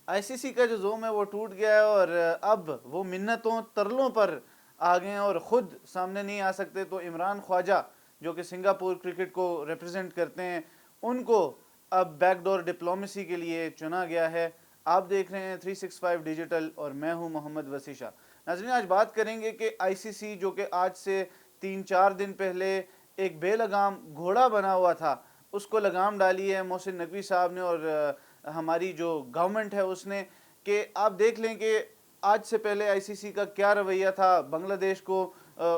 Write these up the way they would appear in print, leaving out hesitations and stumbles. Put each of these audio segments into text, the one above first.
ICC का जो जोम है वो टूट गया है और अब वो मिन्नतों तरलों पर आ गए हैं और ख़ुद सामने नहीं आ सकते। तो इमरान ख्वाजा जो कि सिंगापुर क्रिकेट को रिप्रेजेंट करते हैं, उनको अब बैकडोर डिप्लोमेसी के लिए चुना गया है। आप देख रहे हैं 365 डिजिटल और मैं हूं मोहम्मद वसीशा। नाज़रीन, आज बात करेंगे कि आईसीसी जो कि आज से 3-4 दिन पहले एक बेलगाम घोड़ा बना हुआ था, उसको लगाम डाली है मोहसिन नकवी साहब ने और हमारी जो गवर्नमेंट है उसने। कि आप देख लें कि आज से पहले आईसीसी का क्या रवैया था। बांग्लादेश को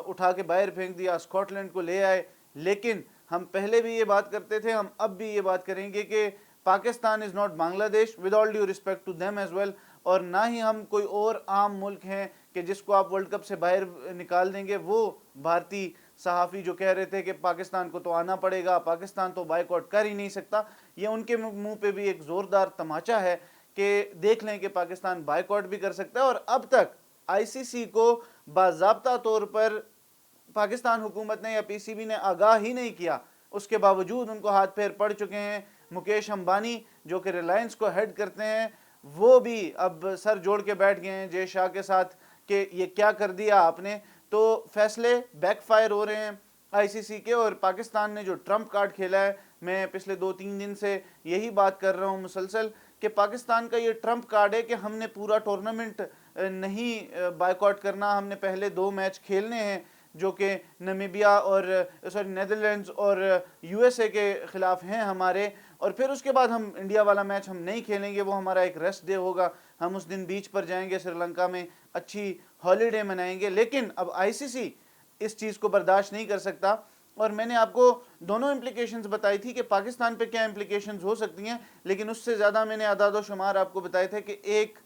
उठा के बाहर फेंक दिया, स्कॉटलैंड को ले आए। लेकिन हम पहले भी ये बात करते थे, हम अब भी ये बात करेंगे कि Pakistan is not Bangladesh, with all due respect to them as well. और ना ही हम कोई और आम मुल्क हैं कि जिसको आप वर्ल्ड कप से बाहर निकाल देंगे। वो भारतीय सहाफ़ी जो कह रहे थे कि पाकिस्तान को तो आना पड़ेगा, पाकिस्तान तो बाइकआउट कर ही नहीं सकता, ये उनके मुंह पे भी एक ज़ोरदार तमाचा है कि देख लें कि पाकिस्तान बाइकआउट भी कर सकता है। और अब तक आईसीसी को बाज़ाब्ता तौर पर पाकिस्तान हुकूमत ने या पीसीबी ने आगाह ही नहीं किया, उसके बावजूद उनको हाथ पैर पड़ चुके हैं। मुकेश अंबानी जो कि रिलायंस को हेड करते हैं, वो भी अब सर जोड़ के बैठ गए हैं जय शाह के साथ कि ये क्या कर दिया आपने। तो फैसले बैकफायर हो रहे हैं आईसीसी के। और पाकिस्तान ने जो ट्रम्प कार्ड खेला है, मैं पिछले 2-3 दिन से यही बात कर रहा हूँ मुसलसल कि पाकिस्तान का ये ट्रम्प कार्ड है कि हमने पूरा टूर्नामेंट नहीं बाइकआउट करना, हमने पहले 2 मैच खेलने हैं जो कि नमीबिया और नेदरलैंड्स और यूएसए के ख़िलाफ़ हैं हमारे, और फिर उसके बाद हम इंडिया वाला मैच हम नहीं खेलेंगे, वो हमारा एक रेस्ट डे होगा, हम उस दिन बीच पर जाएंगे, श्रीलंका में अच्छी हॉलीडे मनाएंगे। लेकिन अब आईसीसी इस चीज़ को बर्दाश्त नहीं कर सकता। और मैंने आपको दोनों इम्प्लिकेशंस बताई थी कि पाकिस्तान पे क्या इम्प्लिकेशंस हो सकती हैं, लेकिन उससे ज़्यादा मैंने आदाद व शुमार आपको बताए थे कि एक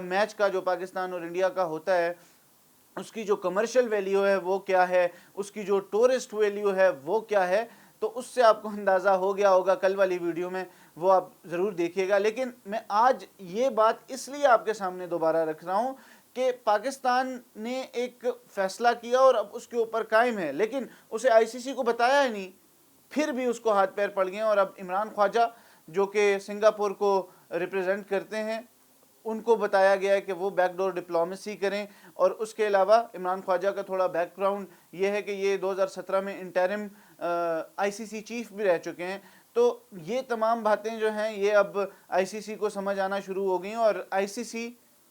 मैच का जो पाकिस्तान और इंडिया का होता है, उसकी जो कमर्शियल वैल्यू है वो क्या है, उसकी जो टूरिस्ट वैल्यू है वो क्या है। तो उससे आपको अंदाज़ा हो गया होगा कल वाली वीडियो में, वो आप ज़रूर देखिएगा। लेकिन मैं आज ये बात इसलिए आपके सामने दोबारा रख रहा हूँ कि पाकिस्तान ने एक फ़ैसला किया और अब उसके ऊपर कायम है, लेकिन उसे आईसीसी को बताया ही नहीं, फिर भी उसको हाथ पैर पड़ गए। और अब इमरान ख्वाजा जो कि सिंगापुर को रिप्रेजेंट करते हैं, उनको बताया गया है कि वो बैकडोर डिप्लोमेसी करें। और उसके अलावा इमरान ख्वाजा का थोड़ा बैकग्राउंड ये है कि ये 2017 में इंटरिम आईसीसी चीफ भी रह चुके हैं। तो ये तमाम बातें जो हैं ये अब आईसीसी को समझ आना शुरू हो गई हैं। और आईसीसी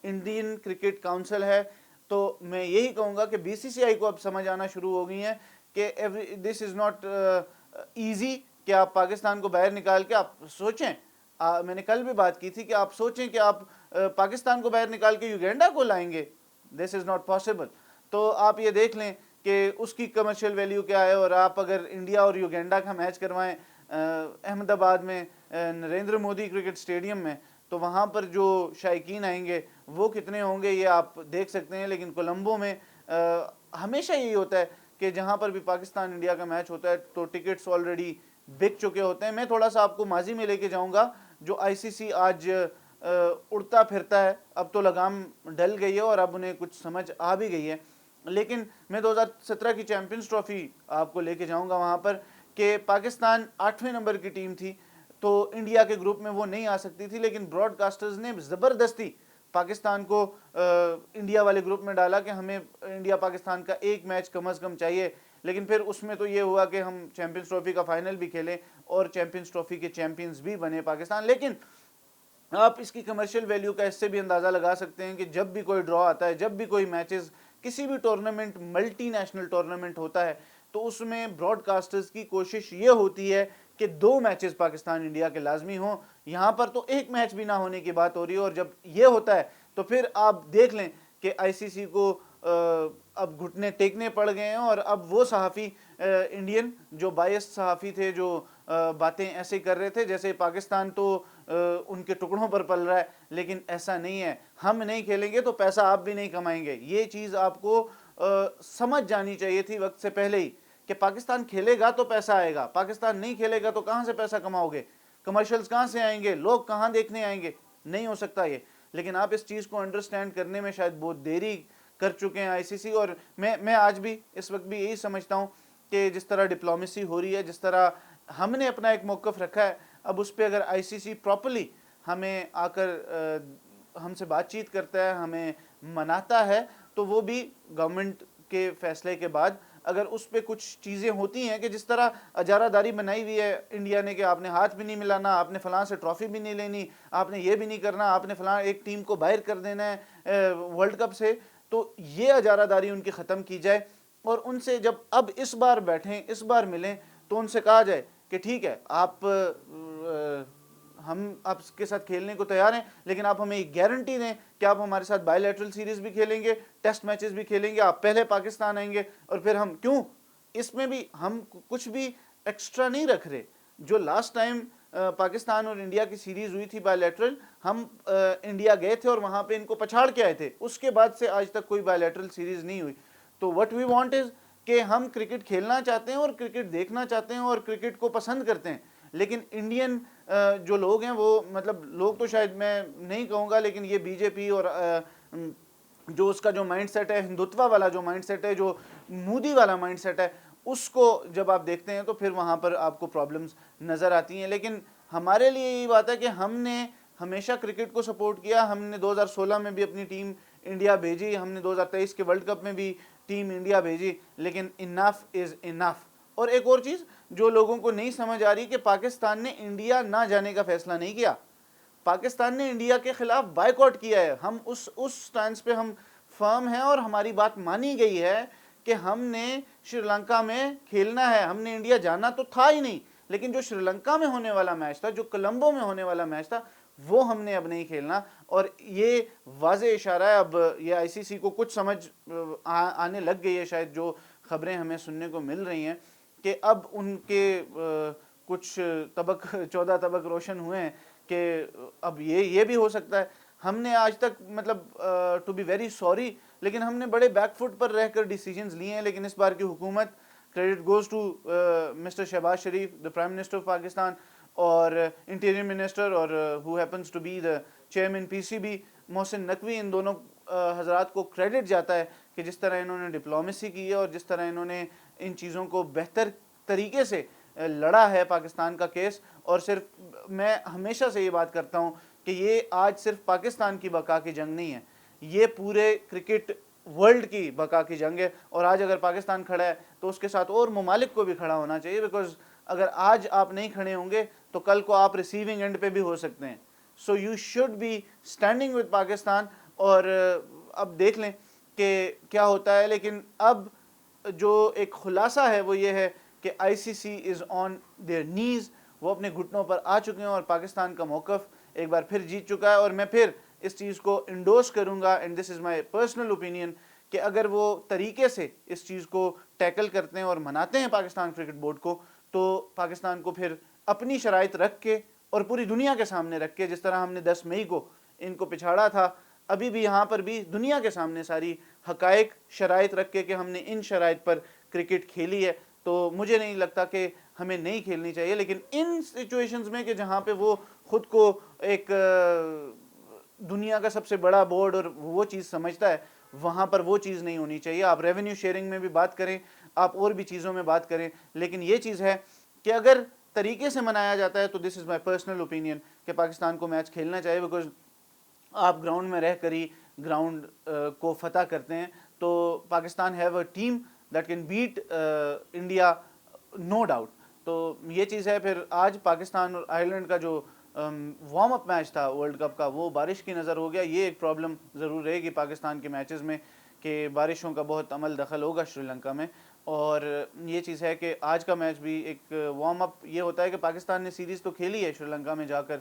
इंडियन क्रिकेट काउंसिल है, तो मैं यही कहूँगा कि बीसीसीआई को अब समझ आना शुरू हो गई हैं कि दिस इज़ नॉट ईजी कि आप पाकिस्तान को बाहर निकाल के आप सोचें। मैंने कल भी बात की थी कि आप सोचें कि आप पाकिस्तान को बाहर निकाल के युगांडा को लाएंगे, दिस इज़ नॉट पॉसिबल। तो आप ये देख लें कि उसकी कमर्शियल वैल्यू क्या है। और आप अगर इंडिया और युगांडा का मैच करवाएं अहमदाबाद में नरेंद्र मोदी क्रिकेट स्टेडियम में, तो वहाँ पर जो शायकीन आएंगे वो कितने होंगे ये आप देख सकते हैं। लेकिन कोलंबो में हमेशा यही होता है कि जहाँ पर भी पाकिस्तान इंडिया का मैच होता है तो टिकट्स ऑलरेडी बिक चुके होते हैं। मैं थोड़ा सा आपको माजी में लेके जाऊँगा, जो आईसीसी आज उड़ता फिरता है, अब तो लगाम डल गई है और अब उन्हें कुछ समझ आ भी गई है। लेकिन मैं 2017 की चैंपियंस ट्रॉफी आपको लेके जाऊंगा वहाँ पर कि पाकिस्तान 8वें नंबर की टीम थी, तो इंडिया के ग्रुप में वो नहीं आ सकती थी, लेकिन ब्रॉडकास्टर्स ने ज़बरदस्ती पाकिस्तान को इंडिया वाले ग्रुप में डाला कि हमें इंडिया पाकिस्तान का एक मैच कम अज़ कम चाहिए। लेकिन फिर उसमें तो ये हुआ कि हम चैंपियंस ट्रॉफी का फाइनल भी खेलें और चैंपियंस ट्रॉफी के चैंपियंस भी बने पाकिस्तान। लेकिन आप इसकी कमर्शियल वैल्यू का इससे भी अंदाज़ा लगा सकते हैं कि जब भी कोई ड्रॉ आता है, जब भी कोई मैचेस, किसी भी टूर्नामेंट, मल्टी नेशनल टूर्नामेंट होता है, तो उसमें ब्रॉडकास्टर्स की कोशिश ये होती है कि 2 मैचेस पाकिस्तान इंडिया के लाजमी हों। यहाँ पर तो एक मैच भी ना होने की बात हो रही है। और जब ये होता है तो फिर आप देख लें कि आईसीसी को अब घुटने टेकने पड़ गए हैं। और अब वो सहाफ़ी इंडियन जो बायस सहाफ़ी थे, जो बातें ऐसे कर रहे थे जैसे पाकिस्तान तो उनके टुकड़ों पर पल रहा है, लेकिन ऐसा नहीं है। हम नहीं खेलेंगे तो पैसा आप भी नहीं कमाएंगे। ये चीज़ आपको समझ जानी चाहिए थी वक्त से पहले ही कि पाकिस्तान खेलेगा तो पैसा आएगा, पाकिस्तान नहीं खेलेगा तो कहाँ से पैसा कमाओगे, कमर्शियल्स कहाँ से आएंगे, लोग कहाँ देखने आएंगे, नहीं हो सकता ये। लेकिन आप इस चीज़ को अंडरस्टैंड करने में शायद बहुत देरी कर चुके हैं आईसीसी। और मैं आज भी इस वक्त भी यही समझता हूँ कि जिस तरह डिप्लोमेसी हो रही है, जिस तरह हमने अपना एक मौक़िफ़ रखा है, अब उस पर अगर आईसीसी प्रॉपर्ली हमें आकर ہم سے بات چیت کرتا ہے, ہمیں مناتا ہے, تو وہ بھی گورنمنٹ کے فیصلے کے بعد اگر اس پہ کچھ چیزیں ہوتی ہیں کہ جس طرح اجارہ داری بنائی ہوئی ہے انڈیا نے کہ آپ نے ہاتھ بھی نہیں ملانا, آپ نے فلاں سے ٹرافی بھی نہیں لینی, آپ نے یہ بھی نہیں کرنا, آپ نے فلاں ایک ٹیم کو باہر کر دینا ہے ورلڈ کپ سے, تو یہ اجارہ داری ان کی ختم کی جائے. اور ان سے جب اب اس بار بیٹھیں, اس بار ملیں, تو ان سے کہا جائے کہ ٹھیک ہے آپ ہم آپ کے ساتھ کھیلنے کو تیار ہیں, لیکن آپ ہمیں ایک گارنٹی دیں کہ آپ ہمارے ساتھ بائی لیٹرل سیریز بھی کھیلیں گے, ٹیسٹ میچز بھی کھیلیں گے, آپ پہلے پاکستان آئیں گے, اور پھر ہم کیوں اس میں بھی ہم کچھ بھی ایکسٹرا نہیں رکھ رہے. جو لاسٹ ٹائم پاکستان اور انڈیا کی سیریز ہوئی تھی بائی لیٹرل, ہم انڈیا گئے تھے اور وہاں پہ ان کو پچھاڑ کے آئے تھے, اس کے بعد سے آج تک کوئی بائی لیٹرل سیریز نہیں ہوئی. تو وٹ وی وانٹ از کہ ہم کرکٹ کھیلنا چاہتے ہیں اور کرکٹ دیکھنا چاہتے ہیں اور کرکٹ کو پسند کرتے ہیں, لیکن انڈین جو لوگ ہیں وہ, مطلب لوگ تو شاید میں نہیں کہوں گا, لیکن یہ بی جے پی اور جو اس کا جو مائنڈ سیٹ ہے, ہندوتوا والا جو مائنڈ سیٹ ہے, جو مودی والا مائنڈ سیٹ ہے, اس کو جب آپ دیکھتے ہیں تو پھر وہاں پر آپ کو پرابلمز نظر آتی ہیں. لیکن ہمارے لیے یہی بات ہے کہ ہم نے ہمیشہ کرکٹ کو سپورٹ کیا, ہم نے 2016 میں بھی اپنی ٹیم انڈیا بھیجی, ہم نے 2023 کے ورلڈ کپ میں بھی ٹیم انڈیا بھیجی, لیکن انف از انف. اور ایک اور چیز جو لوگوں کو نہیں سمجھ آ رہی کہ پاکستان نے انڈیا نہ جانے کا فیصلہ نہیں کیا, پاکستان نے انڈیا کے خلاف بائیکاٹ کیا ہے. ہم اس سٹانس پہ ہم فرم ہیں اور ہماری بات مانی گئی ہے کہ ہم نے شری لنکا میں کھیلنا ہے, ہم نے انڈیا جانا تو تھا ہی نہیں, لیکن جو شری لنکا میں ہونے والا میچ تھا, جو کولمبو میں ہونے والا میچ تھا, وہ ہم نے اب نہیں کھیلنا. اور یہ واضح اشارہ ہے, اب یہ آئی سی سی کو کچھ سمجھ آنے لگ گئی ہے شاید, جو خبریں ہمیں سننے کو مل رہی ہیں کہ اب ان کے کچھ 14 طبق روشن ہوئے ہیں کہ اب یہ بھی ہو سکتا ہے. ہم نے آج تک, مطلب ٹو بی ویری سوری, لیکن ہم نے بڑے بیک فٹ پر رہ کر ڈیسیجنز لیے ہیں, لیکن اس بار کی حکومت, credit goes to Mister Shahbaz Sharif, the prime minister of Pakistan, اور انٹیریئر منسٹر, اور who happens to be the chairman P C B Mohsin Naqvi, ان دونوں حضرات کو کریڈٹ جاتا ہے کہ جس طرح انہوں نے ڈپلومیسی کی ہے اور جس طرح انہوں نے ان چیزوں کو بہتر طریقے سے لڑا ہے پاکستان کا کیس. اور صرف میں ہمیشہ سے یہ بات کرتا ہوں کہ یہ آج صرف پاکستان کی بقا کی جنگ نہیں ہے, یہ پورے کرکٹ ورلڈ کی بقا کی جنگ ہے. اور آج اگر پاکستان کھڑا ہے تو اس کے ساتھ اور ممالک کو بھی کھڑا ہونا چاہیے, بیکاز اگر آج آپ نہیں کھڑے ہوں گے تو کل کو آپ ریسیونگ اینڈ پہ بھی ہو سکتے ہیں. So you should be standing with Pakistan. اور اب دیکھ لیں کہ کیا ہوتا ہے, لیکن اب جو ایک خلاصہ ہے وہ یہ ہے کہ آئی سی سی از آن دیئر نیز, وہ اپنے گھٹنوں پر آ چکے ہیں اور پاکستان کا موقف ایک بار پھر جیت چکا ہے. اور میں پھر اس چیز کو انڈورس کروں گا, and this is my personal opinion, کہ اگر وہ طریقے سے اس چیز کو ٹیکل کرتے ہیں اور مناتے ہیں پاکستان کرکٹ بورڈ کو, تو پاکستان کو پھر اپنی شرائط رکھ کے اور پوری دنیا کے سامنے رکھ کے, جس طرح ہم نے 10 مئی کو ان کو پچھاڑا تھا, ابھی بھی یہاں پر بھی دنیا کے سامنے ساری حقائق شرائط رکھ کے کہ ہم نے ان شرائط پر کرکٹ کھیلی ہے. تو مجھے نہیں لگتا کہ ہمیں نہیں کھیلنی چاہیے, لیکن ان سچویشنز میں کہ جہاں پہ وہ خود کو ایک دنیا کا سب سے بڑا بورڈ اور وہ چیز سمجھتا ہے, وہاں پر وہ چیز نہیں ہونی چاہیے. آپ ریونیو شیئرنگ میں بھی بات کریں, آپ اور بھی چیزوں میں بات کریں, لیکن یہ چیز ہے کہ اگر طریقے سے منایا جاتا ہے تو دس از مائی پرسنل اوپینین کہ پاکستان کو میچ کھیلنا چاہیے, بیکاز آپ گراؤنڈ میں رہ کر ہی گراؤنڈ کو فتح کرتے ہیں. تو Pakistan have a team that can beat India, no doubt. تو یہ چیز ہے. پھر آج پاکستان اور آئرلینڈ کا جو وارم اپ میچ تھا ورلڈ کپ کا, وہ بارش کی نظر ہو گیا. یہ ایک پرابلم ضرور رہے گی پاکستان کے میچز میں کہ بارشوں کا بہت عمل دخل ہوگا شری لنکا میں. اور یہ چیز ہے کہ آج کا میچ بھی ایک وارم اپ یہ ہوتا ہے کہ پاکستان نے سیریز تو کھیلی ہے شری لنکا میں جا کر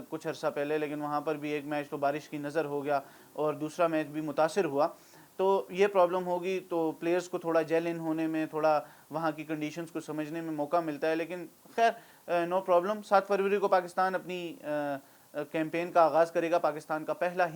کچھ عرصہ پہلے, لیکن وہاں پر بھی ایک میچ تو بارش کی نظر ہو گیا اور دوسرا میچ بھی متاثر ہوا. تو یہ پرابلم ہوگی, تو پلیئرز کو تھوڑا جیل ان ہونے میں, تھوڑا وہاں کی کنڈیشنز کو سمجھنے میں موقع ملتا ہے. لیکن خیر نو پرابلم. 7 فروری کو پاکستان اپنی کیمپین کا آغاز کرے گا. پاکستان کا پہلا